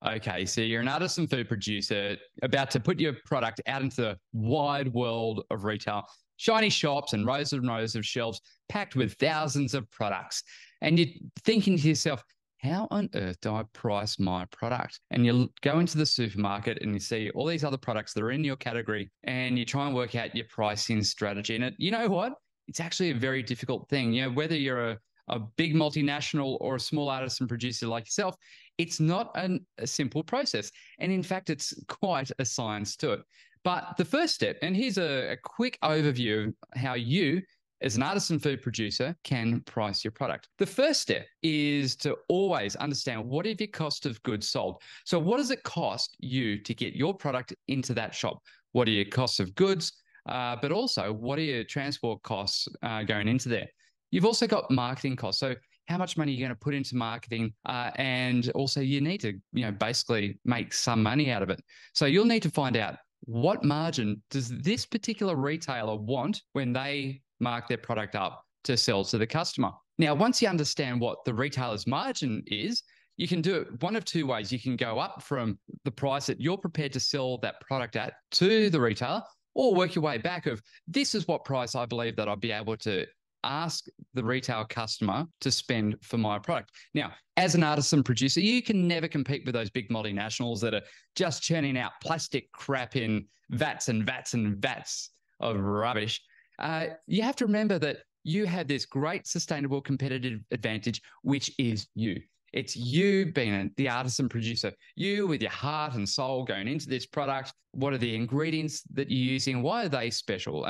Okay, so you're an artisan food producer about to put your product out into the wide world of retail, shiny shops and rows of shelves packed with thousands of products. And you're thinking to yourself, how on earth do I price my product? And you go into the supermarket and you see all these other products that are in your category and you try and work out your pricing strategy. And you know what? It's actually a very difficult thing. Whether you're a big multinational or a small artisan producer like yourself, it's not a simple process. And in fact, it's quite a science to it. But the first step, and here's a quick overview of how you, as an artisan food producer, can price your product. The first step is to always understand what is your cost of goods sold. So what does it cost you to get your product into that shop? What are your costs of goods? But also, what are your transport costs going into there? You've also got marketing costs. So how much money are you going to put into marketing? And also you need to, basically make some money out of it. So you'll need to find out what margin does this particular retailer want when they mark their product up to sell to the customer. Now, once you understand what the retailer's margin is, you can do it one of two ways. You can go up from the price that you're prepared to sell that product at to the retailer, or work your way back of, this is what price I believe that I'll be able to ask the retail customer to spend for my product. Now, as an artisan producer, you can never compete with those big multinationals that are just churning out plastic crap in vats and vats and vats of rubbish. You have to remember that you have this great sustainable competitive advantage, which is you. It's you being the artisan producer, you with your heart and soul going into this product. What are the ingredients that you're using? Why are they special?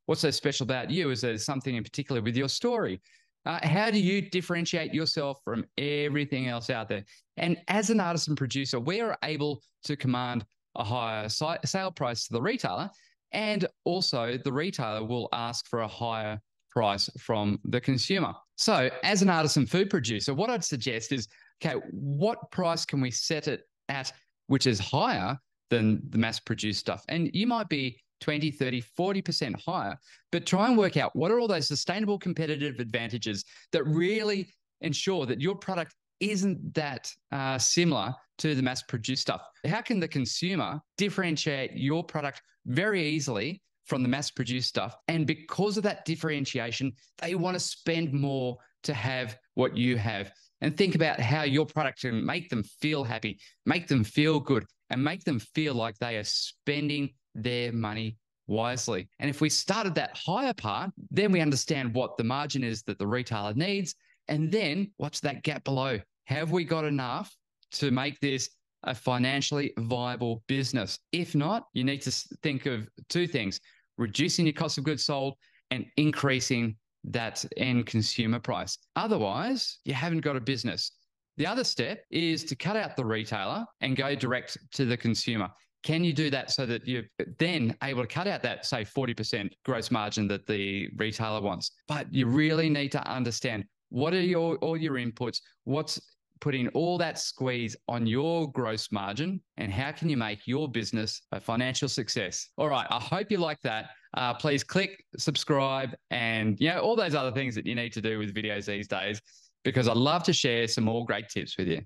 What's so special about you? Is there something in particular with your story? How do you differentiate yourself from everything else out there? And as an artisan producer, we are able to command a higher sale price to the retailer, and also the retailer will ask for a higher price from the consumer. So as an artisan food producer, what I'd suggest is, okay, what price can we set it at which is higher than the mass-produced stuff? And you might be 20, 30, 40% higher, but try and work out what are all those sustainable competitive advantages that really ensure that your product isn't that similar to the mass-produced stuff. How can the consumer differentiate your product very easily from the mass-produced stuff? And because of that differentiation, they want to spend more to have what you have. And think about how your product can make them feel happy, make them feel good, and make them feel like they are spending their money wisely. And if we start at that higher part, then we understand what the margin is that the retailer needs. And then what's that gap below? Have we got enough to make this a financially viable business? If not, you need to think of two things: reducing your cost of goods sold and increasing that end consumer price. Otherwise, you haven't got a business. The other step is to cut out the retailer and go direct to the consumer. Can you do that so that you're then able to cut out that, say, 40% gross margin that the retailer wants? But you really need to understand what are all your inputs, what's putting all that squeeze on your gross margin, and how can you make your business a financial success? All right, I hope you like that. Please click subscribe and all those other things that you need to do with videos these days, because I'd love to share some more great tips with you.